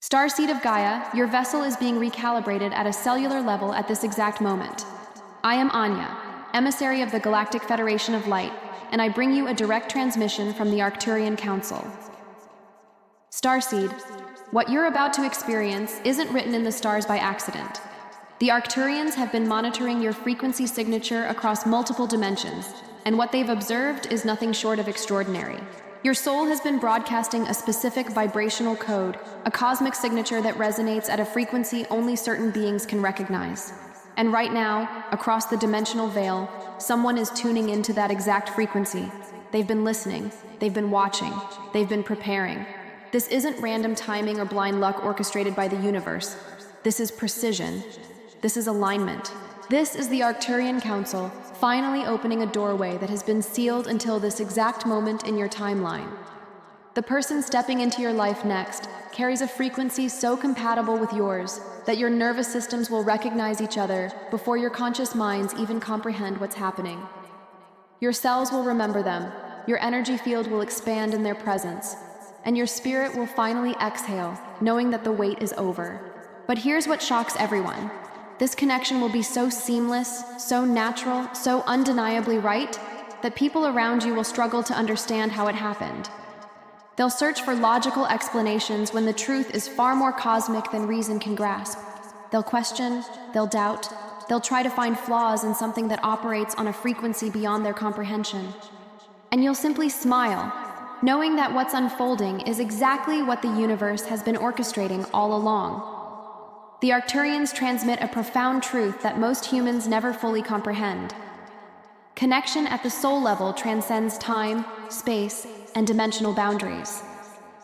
Starseed of Gaia, your vessel is being recalibrated at a cellular level at this exact moment. I am Anya, emissary of the Galactic Federation of Light, and I bring you a direct transmission from the Arcturian Council. Starseed, what you're about to experience isn't written in the stars by accident. The Arcturians have been monitoring your frequency signature across multiple dimensions, and what they've observed is nothing short of extraordinary. Your soul has been broadcasting a specific vibrational code, a cosmic signature that resonates at a frequency only certain beings can recognize. And right now, across the dimensional veil, someone is tuning into that exact frequency. They've been listening, they've been watching, they've been preparing. This isn't random timing or blind luck orchestrated by the universe. This is precision. This is alignment. This is the Arcturian Council, finally opening a doorway that has been sealed until this exact moment in your timeline. The person stepping into your life next carries a frequency so compatible with yours that your nervous systems will recognize each other before your conscious minds even comprehend what's happening. Your cells will remember them, your energy field will expand in their presence, and your spirit will finally exhale, knowing that the wait is over. But here's what shocks everyone. This connection will be so seamless, so natural, so undeniably right, that people around you will struggle to understand how it happened. They'll search for logical explanations when the truth is far more cosmic than reason can grasp. They'll question, they'll doubt, they'll try to find flaws in something that operates on a frequency beyond their comprehension. And you'll simply smile, knowing that what's unfolding is exactly what the universe has been orchestrating all along. The Arcturians transmit a profound truth that most humans never fully comprehend. Connection at the soul level transcends time, space, and dimensional boundaries.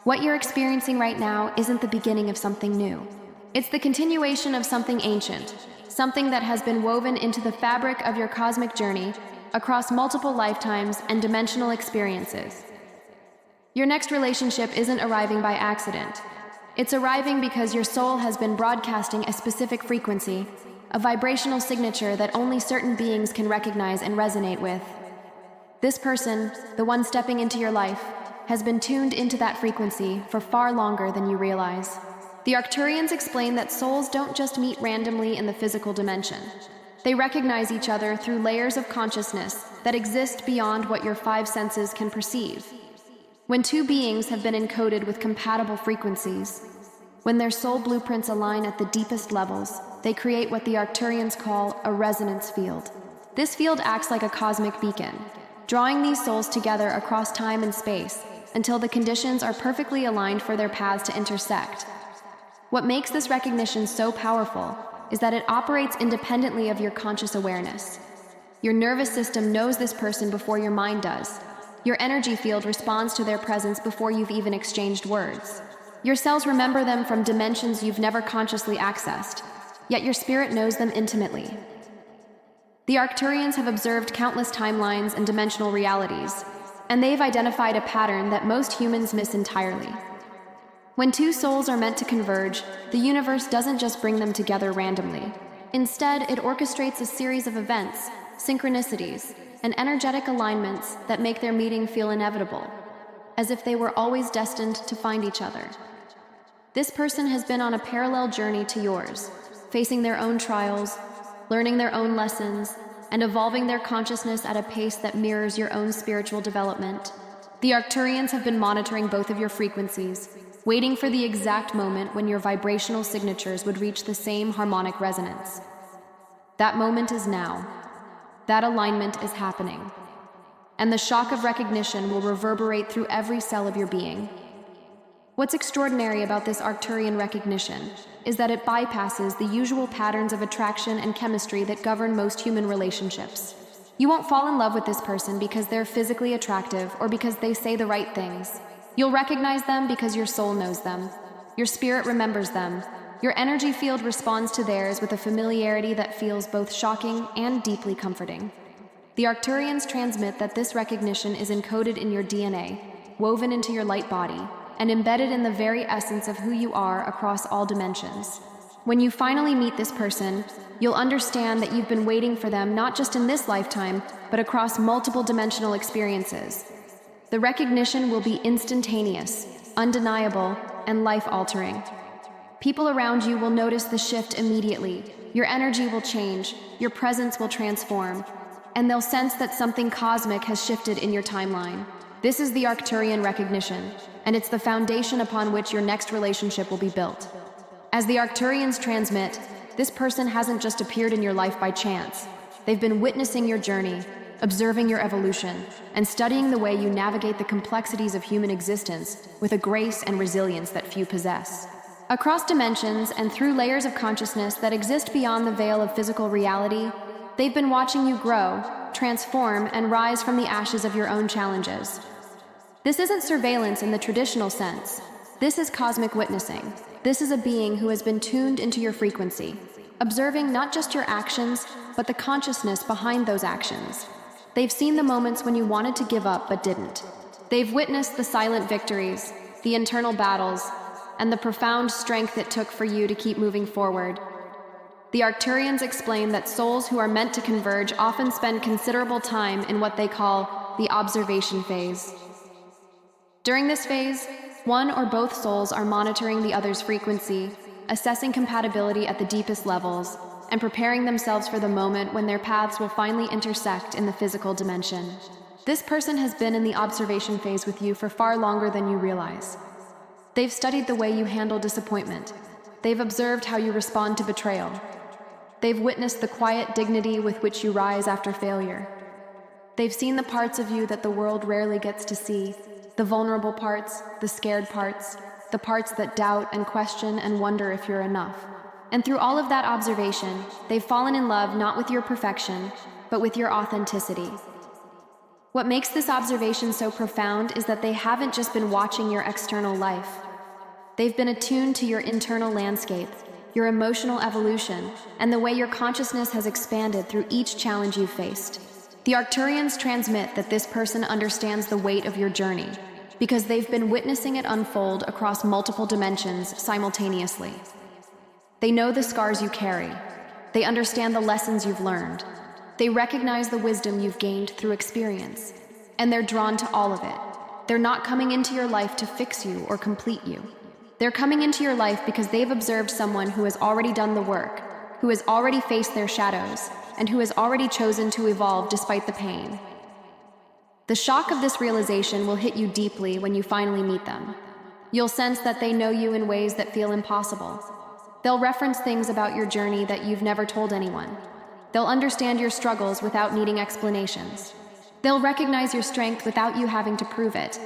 What you're experiencing right now isn't the beginning of something new. It's the continuation of something ancient, something that has been woven into the fabric of your cosmic journey across multiple lifetimes and dimensional experiences. Your next relationship isn't arriving by accident. It's arriving because your soul has been broadcasting a specific frequency, a vibrational signature that only certain beings can recognize and resonate with. This person, the one stepping into your life, has been tuned into that frequency for far longer than you realize. The Arcturians explain that souls don't just meet randomly in the physical dimension. They recognize each other through layers of consciousness that exist beyond what your five senses can perceive. When two beings have been encoded with compatible frequencies, when their soul blueprints align at the deepest levels, they create what the Arcturians call a resonance field. This field acts like a cosmic beacon, drawing these souls together across time and space until the conditions are perfectly aligned for their paths to intersect. What makes this recognition so powerful is that it operates independently of your conscious awareness. Your nervous system knows this person before your mind does. Your energy field responds to their presence before you've even exchanged words. Your cells remember them from dimensions you've never consciously accessed, yet your spirit knows them intimately. The Arcturians have observed countless timelines and dimensional realities, and they've identified a pattern that most humans miss entirely. When two souls are meant to converge, the universe doesn't just bring them together randomly. Instead, it orchestrates a series of events, synchronicities, and energetic alignments that make their meeting feel inevitable, as if they were always destined to find each other. This person has been on a parallel journey to yours, facing their own trials, learning their own lessons, and evolving their consciousness at a pace that mirrors your own spiritual development. The Arcturians have been monitoring both of your frequencies, waiting for the exact moment when your vibrational signatures would reach the same harmonic resonance. That moment is now. That alignment is happening. And the shock of recognition will reverberate through every cell of your being. What's extraordinary about this Arcturian recognition is that it bypasses the usual patterns of attraction and chemistry that govern most human relationships. You won't fall in love with this person because they're physically attractive or because they say the right things. You'll recognize them because your soul knows them. Your spirit remembers them. Your energy field responds to theirs with a familiarity that feels both shocking and deeply comforting. The Arcturians transmit that this recognition is encoded in your DNA, woven into your light body, and embedded in the very essence of who you are across all dimensions. When you finally meet this person, you'll understand that you've been waiting for them not just in this lifetime, but across multiple dimensional experiences. The recognition will be instantaneous, undeniable, and life-altering. People around you will notice the shift immediately. Your energy will change, your presence will transform, and they'll sense that something cosmic has shifted in your timeline. This is the Arcturian recognition, and it's the foundation upon which your next relationship will be built. As the Arcturians transmit, this person hasn't just appeared in your life by chance. They've been witnessing your journey, observing your evolution, and studying the way you navigate the complexities of human existence with a grace and resilience that few possess. Across dimensions and through layers of consciousness that exist beyond the veil of physical reality, they've been watching you grow, transform, and rise from the ashes of your own challenges. This isn't surveillance in the traditional sense. This is cosmic witnessing. This is a being who has been tuned into your frequency, observing not just your actions, but the consciousness behind those actions. They've seen the moments when you wanted to give up but didn't. They've witnessed the silent victories, the internal battles, and the profound strength it took for you to keep moving forward. The Arcturians explain that souls who are meant to converge often spend considerable time in what they call the observation phase. During this phase, one or both souls are monitoring the other's frequency, assessing compatibility at the deepest levels, and preparing themselves for the moment when their paths will finally intersect in the physical dimension. This person has been in the observation phase with you for far longer than you realize. They've studied the way you handle disappointment. They've observed how you respond to betrayal. They've witnessed the quiet dignity with which you rise after failure. They've seen the parts of you that the world rarely gets to see, the vulnerable parts, the scared parts, the parts that doubt and question and wonder if you're enough. And through all of that observation, they've fallen in love not with your perfection, but with your authenticity. What makes this observation so profound is that they haven't just been watching your external life. They've been attuned to your internal landscape, your emotional evolution, and the way your consciousness has expanded through each challenge you've faced. The Arcturians transmit that this person understands the weight of your journey, because they've been witnessing it unfold across multiple dimensions simultaneously. They know the scars you carry. They understand the lessons you've learned. They recognize the wisdom you've gained through experience, and they're drawn to all of it. They're not coming into your life to fix you or complete you. They're coming into your life because they've observed someone who has already done the work, who has already faced their shadows, and who has already chosen to evolve despite the pain. The shock of this realization will hit you deeply when you finally meet them. You'll sense that they know you in ways that feel impossible. They'll reference things about your journey that you've never told anyone. They'll understand your struggles without needing explanations. They'll recognize your strength without you having to prove it.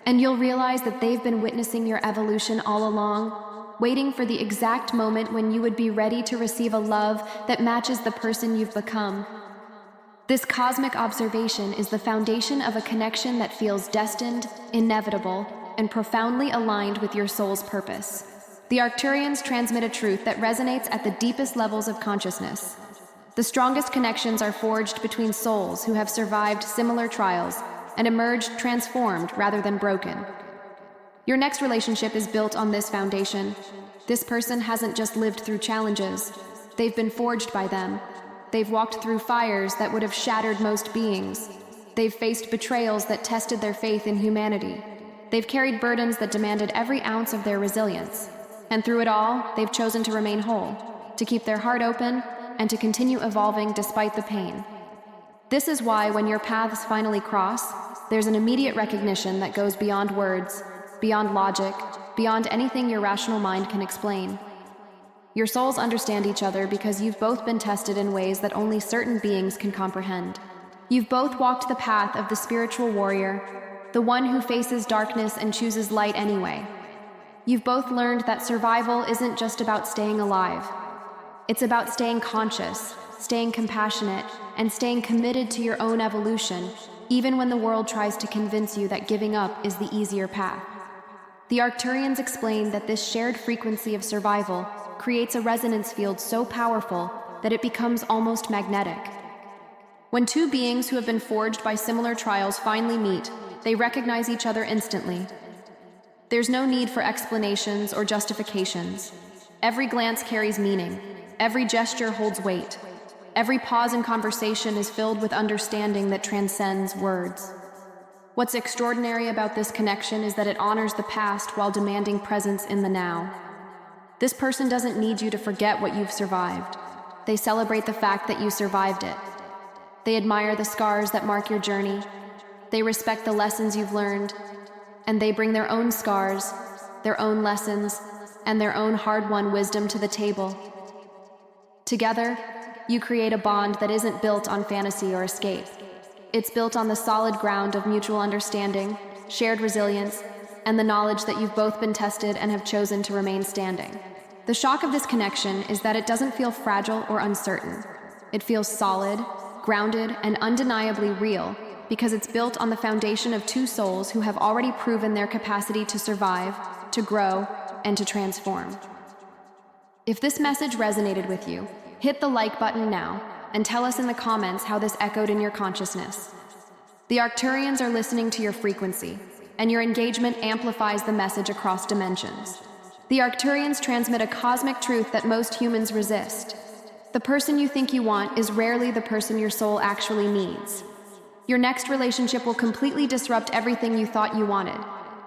And you'll realize that they've been witnessing your evolution all along, waiting for the exact moment when you would be ready to receive a love that matches the person you've become. This cosmic observation is the foundation of a connection that feels destined, inevitable, and profoundly aligned with your soul's purpose. The Arcturians transmit a truth that resonates at the deepest levels of consciousness. The strongest connections are forged between souls who have survived similar trials and emerged transformed rather than broken. Your next relationship is built on this foundation. This person hasn't just lived through challenges. They've been forged by them. They've walked through fires that would have shattered most beings. They've faced betrayals that tested their faith in humanity. They've carried burdens that demanded every ounce of their resilience. And through it all, they've chosen to remain whole, to keep their heart open, and to continue evolving despite the pain. This is why when your paths finally cross, there's an immediate recognition that goes beyond words, beyond logic, beyond anything your rational mind can explain. Your souls understand each other because you've both been tested in ways that only certain beings can comprehend. You've both walked the path of the spiritual warrior, the one who faces darkness and chooses light anyway. You've both learned that survival isn't just about staying alive. It's about staying conscious, staying compassionate, and staying committed to your own evolution, even when the world tries to convince you that giving up is the easier path. The Arcturians explain that this shared frequency of survival creates a resonance field so powerful that it becomes almost magnetic. When two beings who have been forged by similar trials finally meet, they recognize each other instantly. There's no need for explanations or justifications. Every glance carries meaning. Every gesture holds weight. Every pause in conversation is filled with understanding that transcends words. What's extraordinary about this connection is that it honors the past while demanding presence in the now. This person doesn't need you to forget what you've survived. They celebrate the fact that you survived it. They admire the scars that mark your journey. They respect the lessons you've learned, and they bring their own scars, their own lessons, and their own hard-won wisdom to the table. Together, you create a bond that isn't built on fantasy or escape. It's built on the solid ground of mutual understanding, shared resilience, and the knowledge that you've both been tested and have chosen to remain standing. The shock of this connection is that it doesn't feel fragile or uncertain. It feels solid, grounded, and undeniably real because it's built on the foundation of two souls who have already proven their capacity to survive, to grow, and to transform. If this message resonated with you, hit the like button now and tell us in the comments how this echoed in your consciousness. The Arcturians are listening to your frequency, and your engagement amplifies the message across dimensions. The Arcturians transmit a cosmic truth that most humans resist. The person you think you want is rarely the person your soul actually needs. Your next relationship will completely disrupt everything you thought you wanted.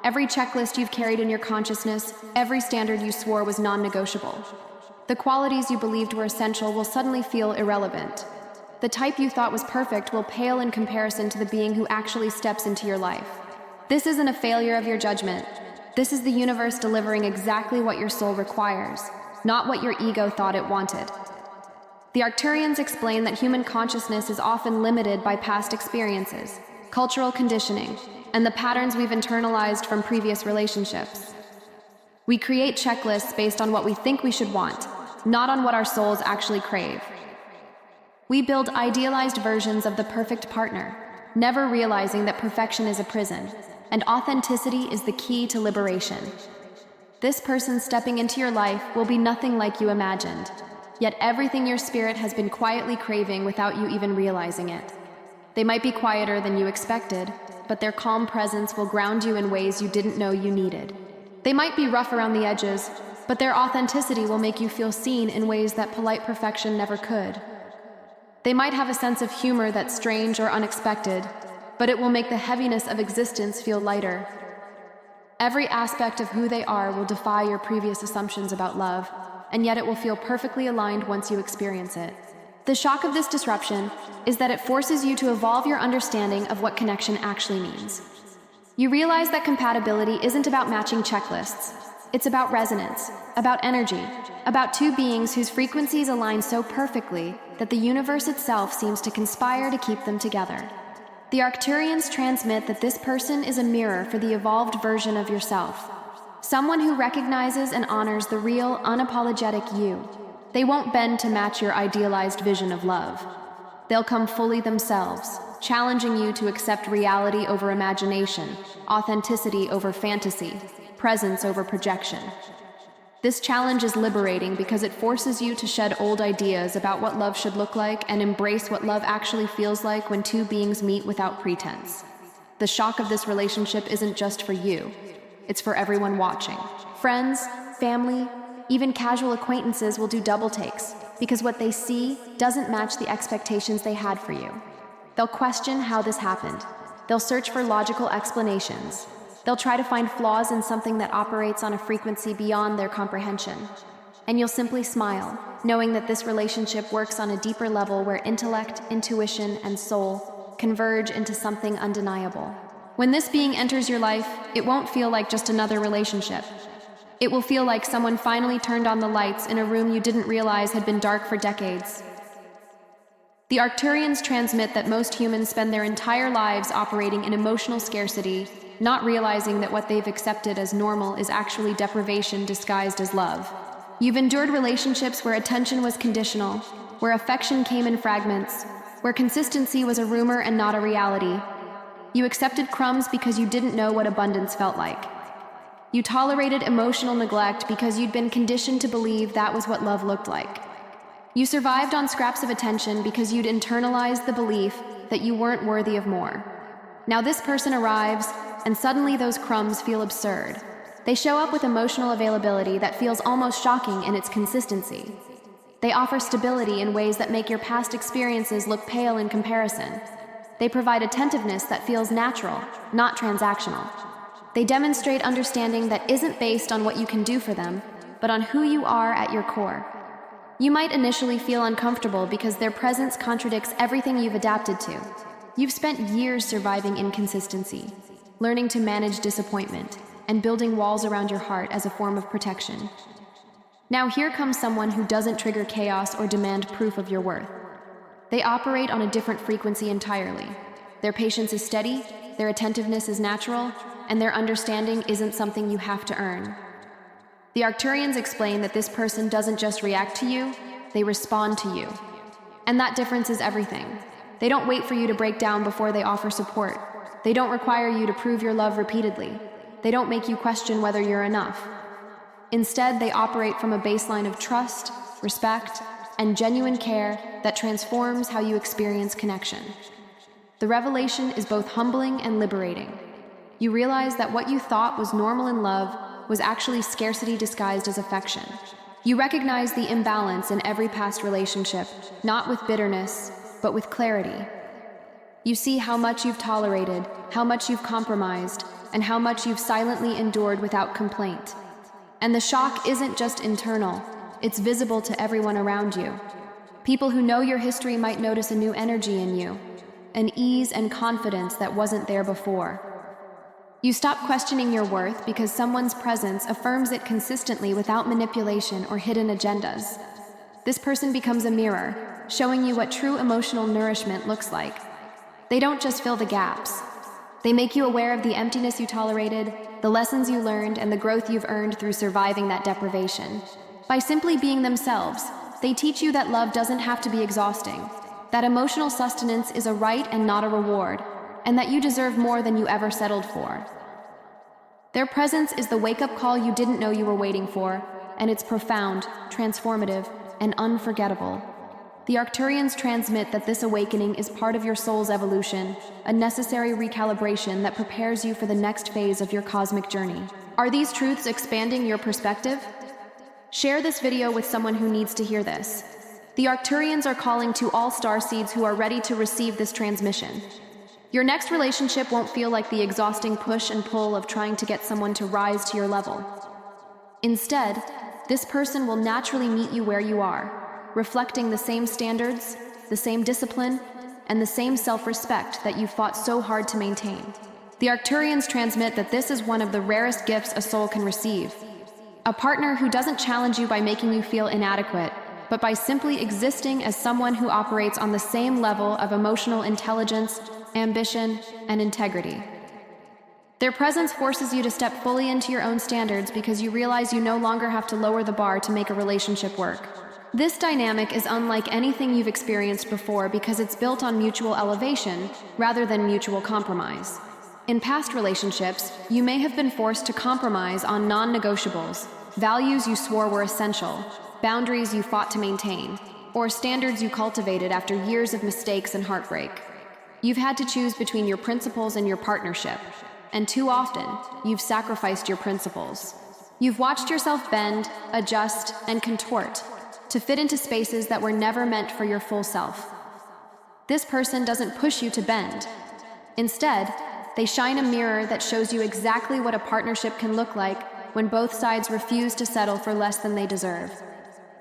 Every checklist you've carried in your consciousness, every standard you swore was non-negotiable. The qualities you believed were essential will suddenly feel irrelevant. The type you thought was perfect will pale in comparison to the being who actually steps into your life. This isn't a failure of your judgment. This is the universe delivering exactly what your soul requires, not what your ego thought it wanted. The Arcturians explain that human consciousness is often limited by past experiences, cultural conditioning, and the patterns we've internalized from previous relationships. We create checklists based on what we think we should want, not on what our souls actually crave. We build idealized versions of the perfect partner, never realizing that perfection is a prison, and authenticity is the key to liberation. This person stepping into your life will be nothing like you imagined, yet everything your spirit has been quietly craving without you even realizing it. They might be quieter than you expected, but their calm presence will ground you in ways you didn't know you needed. They might be rough around the edges, but their authenticity will make you feel seen in ways that polite perfection never could. They might have a sense of humor that's strange or unexpected, but it will make the heaviness of existence feel lighter. Every aspect of who they are will defy your previous assumptions about love, and yet it will feel perfectly aligned once you experience it. The shock of this disruption is that it forces you to evolve your understanding of what connection actually means. You realize that compatibility isn't about matching checklists. It's about resonance, about energy, about two beings whose frequencies align so perfectly that the universe itself seems to conspire to keep them together. The Arcturians transmit that this person is a mirror for the evolved version of yourself. Someone who recognizes and honors the real, unapologetic you. They won't bend to match your idealized vision of love. They'll come fully themselves, challenging you to accept reality over imagination, authenticity over fantasy, presence over projection. This challenge is liberating because it forces you to shed old ideas about what love should look like and embrace what love actually feels like when two beings meet without pretense. The shock of this relationship isn't just for you. It's for everyone watching. Friends, family, even casual acquaintances will do double takes because what they see doesn't match the expectations they had for you. They'll question how this happened. They'll search for logical explanations. They'll try to find flaws in something that operates on a frequency beyond their comprehension. And you'll simply smile, knowing that this relationship works on a deeper level where intellect, intuition, and soul converge into something undeniable. When this being enters your life, it won't feel like just another relationship. It will feel like someone finally turned on the lights in a room you didn't realize had been dark for decades. The Arcturians transmit that most humans spend their entire lives operating in emotional scarcity, not realizing that what they've accepted as normal is actually deprivation disguised as love. You've endured relationships where attention was conditional, where affection came in fragments, where consistency was a rumor and not a reality. You accepted crumbs because you didn't know what abundance felt like. You tolerated emotional neglect because you'd been conditioned to believe that was what love looked like. You survived on scraps of attention because you'd internalized the belief that you weren't worthy of more. Now this person arrives, and suddenly those crumbs feel absurd. They show up with emotional availability that feels almost shocking in its consistency. They offer stability in ways that make your past experiences look pale in comparison. They provide attentiveness that feels natural, not transactional. They demonstrate understanding that isn't based on what you can do for them, but on who you are at your core. You might initially feel uncomfortable because their presence contradicts everything you've adapted to. You've spent years surviving inconsistency, learning to manage disappointment, and building walls around your heart as a form of protection. Now here comes someone who doesn't trigger chaos or demand proof of your worth. They operate on a different frequency entirely. Their patience is steady, their attentiveness is natural, and their understanding isn't something you have to earn. The Arcturians explain that this person doesn't just react to you, they respond to you. And that difference is everything. They don't wait for you to break down before they offer support. They don't require you to prove your love repeatedly. They don't make you question whether you're enough. Instead, they operate from a baseline of trust, respect, and genuine care that transforms how you experience connection. The revelation is both humbling and liberating. You realize that what you thought was normal in love was actually scarcity disguised as affection. You recognize the imbalance in every past relationship, not with bitterness, but with clarity. You see how much you've tolerated, how much you've compromised, and how much you've silently endured without complaint. And the shock isn't just internal, it's visible to everyone around you. People who know your history might notice a new energy in you, an ease and confidence that wasn't there before. You stop questioning your worth because someone's presence affirms it consistently without manipulation or hidden agendas. This person becomes a mirror, showing you what true emotional nourishment looks like. They don't just fill the gaps. They make you aware of the emptiness you tolerated, the lessons you learned, and the growth you've earned through surviving that deprivation. By simply being themselves, they teach you that love doesn't have to be exhausting, that emotional sustenance is a right and not a reward, and that you deserve more than you ever settled for. Their presence is the wake-up call you didn't know you were waiting for, and it's profound, transformative, and unforgettable. The Arcturians transmit that this awakening is part of your soul's evolution, a necessary recalibration that prepares you for the next phase of your cosmic journey. Are these truths expanding your perspective? Share this video with someone who needs to hear this. The Arcturians are calling to all starseeds who are ready to receive this transmission. Your next relationship won't feel like the exhausting push and pull of trying to get someone to rise to your level. Instead, this person will naturally meet you where you are, reflecting the same standards, the same discipline, and the same self-respect that you fought so hard to maintain. The Arcturians transmit that this is one of the rarest gifts a soul can receive. A partner who doesn't challenge you by making you feel inadequate, but by simply existing as someone who operates on the same level of emotional intelligence, ambition, and integrity. Their presence forces you to step fully into your own standards because you realize you no longer have to lower the bar to make a relationship work. This dynamic is unlike anything you've experienced before because it's built on mutual elevation rather than mutual compromise. In past relationships, you may have been forced to compromise on non-negotiables, values you swore were essential, boundaries you fought to maintain, or standards you cultivated after years of mistakes and heartbreak. You've had to choose between your principles and your partnership, and too often, you've sacrificed your principles. You've watched yourself bend, adjust, and contort to fit into spaces that were never meant for your full self. This person doesn't push you to bend. Instead, they shine a mirror that shows you exactly what a partnership can look like when both sides refuse to settle for less than they deserve.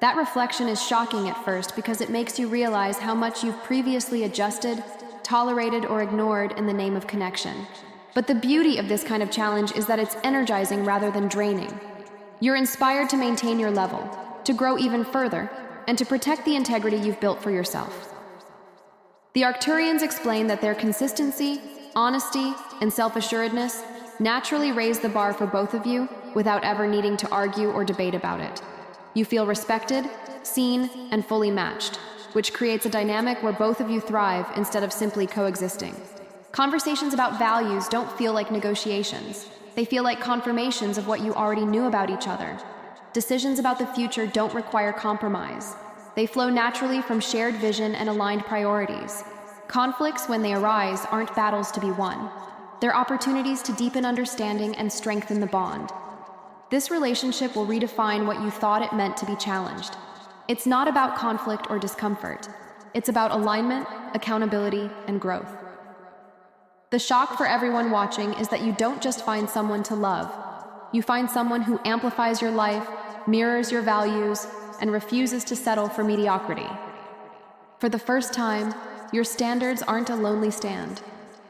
That reflection is shocking at first because it makes you realize how much you've previously adjusted, tolerated, or ignored in the name of connection. But the beauty of this kind of challenge is that it's energizing rather than draining. You're inspired to maintain your level, to grow even further, and to protect the integrity you've built for yourself. The Arcturians explain that their consistency, honesty, and self-assuredness naturally raise the bar for both of you without ever needing to argue or debate about it. You feel respected, seen, and fully matched, which creates a dynamic where both of you thrive instead of simply coexisting. Conversations about values don't feel like negotiations. They feel like confirmations of what you already knew about each other. Decisions about the future don't require compromise. They flow naturally from shared vision and aligned priorities. Conflicts, when they arise, aren't battles to be won. They're opportunities to deepen understanding and strengthen the bond. This relationship will redefine what you thought it meant to be challenged. It's not about conflict or discomfort. It's about alignment, accountability, and growth. The shock for everyone watching is that you don't just find someone to love. You find someone who amplifies your life, mirrors your values, and refuses to settle for mediocrity. For the first time, your standards aren't a lonely stand.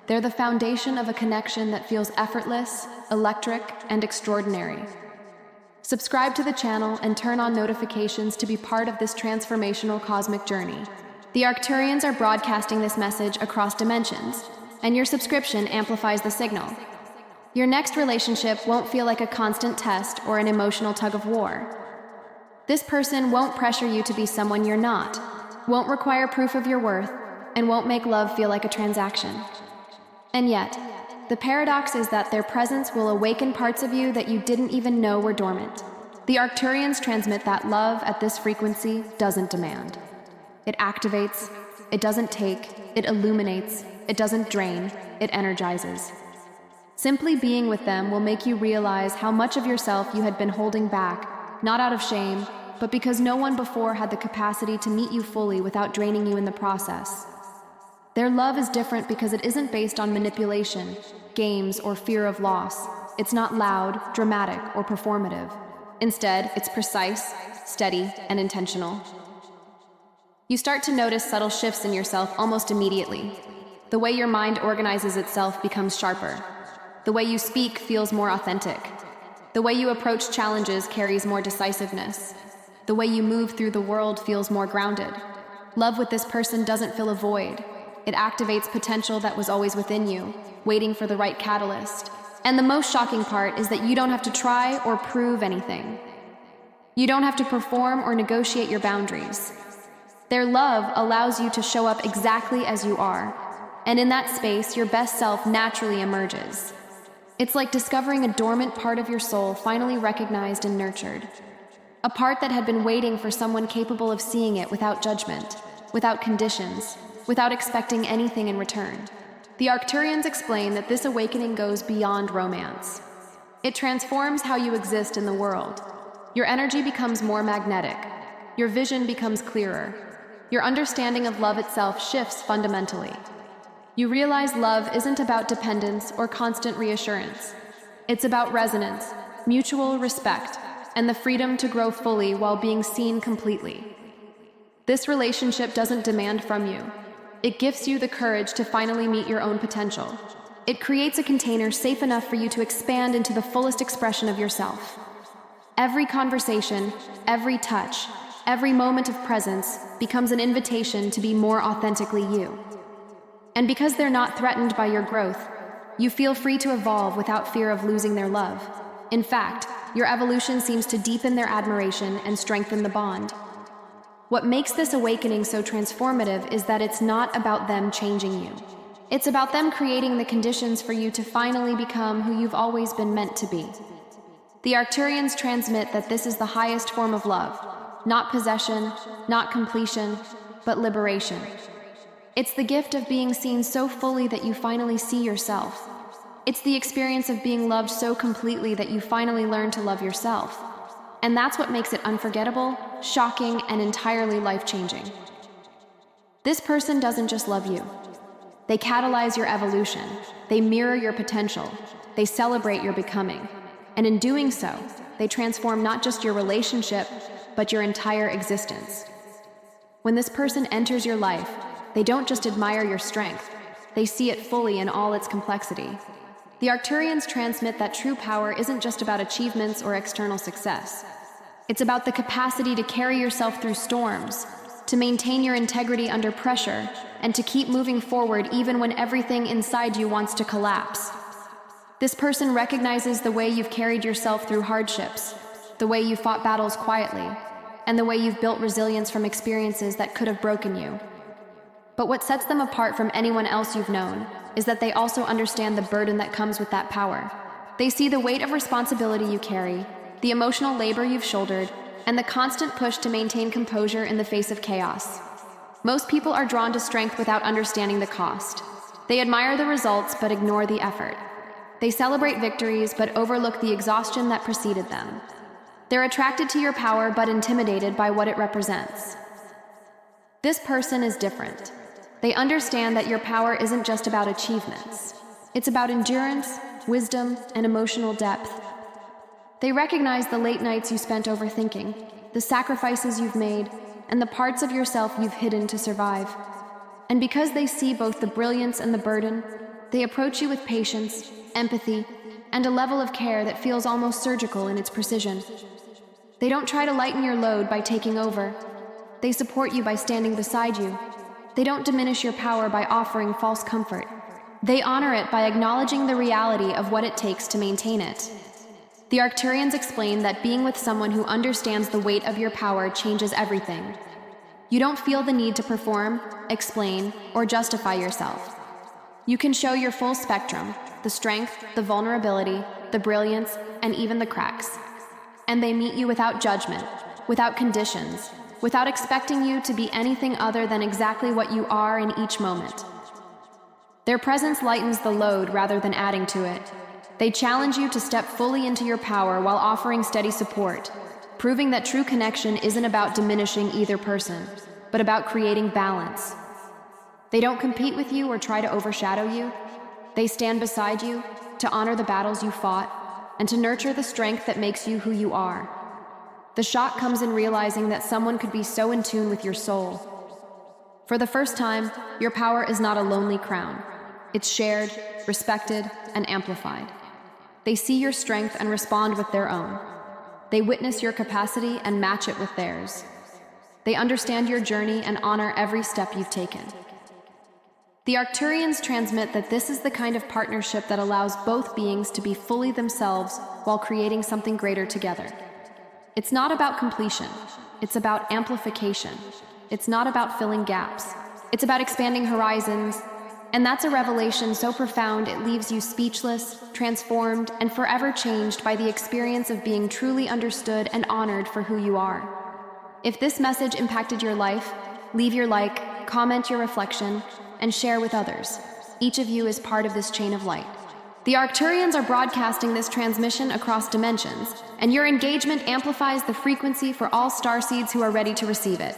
They're the foundation of a connection that feels effortless, electric, and extraordinary. Subscribe to the channel and turn on notifications to be part of this transformational cosmic journey. The Arcturians are broadcasting this message across dimensions, and your subscription amplifies the signal. Your next relationship won't feel like a constant test or an emotional tug-of-war. This person won't pressure you to be someone you're not, won't require proof of your worth, and won't make love feel like a transaction. And yet, the paradox is that their presence will awaken parts of you that you didn't even know were dormant. The Arcturians transmit that love at this frequency doesn't demand. It activates, it doesn't take, it illuminates, it doesn't drain, it energizes. Simply being with them will make you realize how much of yourself you had been holding back, not out of shame, but because no one before had the capacity to meet you fully without draining you in the process. Their love is different because it isn't based on manipulation, games, or fear of loss. It's not loud, dramatic, or performative. Instead, it's precise, steady, and intentional. You start to notice subtle shifts in yourself almost immediately. The way your mind organizes itself becomes sharper. The way you speak feels more authentic. The way you approach challenges carries more decisiveness. The way you move through the world feels more grounded. Love with this person doesn't fill a void. It activates potential that was always within you, waiting for the right catalyst. And the most shocking part is that you don't have to try or prove anything. You don't have to perform or negotiate your boundaries. Their love allows you to show up exactly as you are, and in that space, your best self naturally emerges. It's like discovering a dormant part of your soul finally recognized and nurtured. A part that had been waiting for someone capable of seeing it without judgment, without conditions, without expecting anything in return. The Arcturians explain that this awakening goes beyond romance. It transforms how you exist in the world. Your energy becomes more magnetic. Your vision becomes clearer. Your understanding of love itself shifts fundamentally. You realize love isn't about dependence or constant reassurance. It's about resonance, mutual respect, and the freedom to grow fully while being seen completely. This relationship doesn't demand from you. It gives you the courage to finally meet your own potential. It creates a container safe enough for you to expand into the fullest expression of yourself. Every conversation, every touch, every moment of presence becomes an invitation to be more authentically you. And because they're not threatened by your growth, you feel free to evolve without fear of losing their love. In fact, your evolution seems to deepen their admiration and strengthen the bond. What makes this awakening so transformative is that it's not about them changing you. It's about them creating the conditions for you to finally become who you've always been meant to be. The Arcturians transmit that this is the highest form of love, not possession, not completion, but liberation. It's the gift of being seen so fully that you finally see yourself. It's the experience of being loved so completely that you finally learn to love yourself. And that's what makes it unforgettable, shocking, and entirely life-changing. This person doesn't just love you. They catalyze your evolution. They mirror your potential. They celebrate your becoming. And in doing so, they transform not just your relationship, but your entire existence. When this person enters your life, they don't just admire your strength. They see it fully in all its complexity. The Arcturians transmit that true power isn't just about achievements or external success. It's about the capacity to carry yourself through storms, to maintain your integrity under pressure, and to keep moving forward even when everything inside you wants to collapse. This person recognizes the way you've carried yourself through hardships, the way you fought battles quietly, and the way you've built resilience from experiences that could have broken you. But what sets them apart from anyone else you've known is that they also understand the burden that comes with that power. They see the weight of responsibility you carry, the emotional labor you've shouldered, and the constant push to maintain composure in the face of chaos. Most people are drawn to strength without understanding the cost. They admire the results but ignore the effort. They celebrate victories but overlook the exhaustion that preceded them. They're attracted to your power but intimidated by what it represents. This person is different. They understand that your power isn't just about achievements. It's about endurance, wisdom, and emotional depth. They recognize the late nights you spent overthinking, the sacrifices you've made, and the parts of yourself you've hidden to survive. And because they see both the brilliance and the burden, they approach you with patience, empathy, and a level of care that feels almost surgical in its precision. They don't try to lighten your load by taking over. They support you by standing beside you. They don't diminish your power by offering false comfort. They honor it by acknowledging the reality of what it takes to maintain it. The Arcturians explain that being with someone who understands the weight of your power changes everything. You don't feel the need to perform, explain, or justify yourself. You can show your full spectrum, the strength, the vulnerability, the brilliance, and even the cracks. And they meet you without judgment, without conditions, without expecting you to be anything other than exactly what you are in each moment. Their presence lightens the load rather than adding to it. They challenge you to step fully into your power while offering steady support, proving that true connection isn't about diminishing either person, but about creating balance. They don't compete with you or try to overshadow you. They stand beside you to honor the battles you fought and to nurture the strength that makes you who you are. The shock comes in realizing that someone could be so in tune with your soul. For the first time, your power is not a lonely crown. It's shared, respected, and amplified. They see your strength and respond with their own. They witness your capacity and match it with theirs. They understand your journey and honor every step you've taken. The Arcturians transmit that this is the kind of partnership that allows both beings to be fully themselves while creating something greater together. It's not about completion. It's about amplification. It's not about filling gaps. It's about expanding horizons. And that's a revelation so profound it leaves you speechless, transformed, and forever changed by the experience of being truly understood and honored for who you are. If this message impacted your life, leave your like, comment your reflection, and share with others. Each of you is part of this chain of light. The Arcturians are broadcasting this transmission across dimensions, and your engagement amplifies the frequency for all starseeds who are ready to receive it.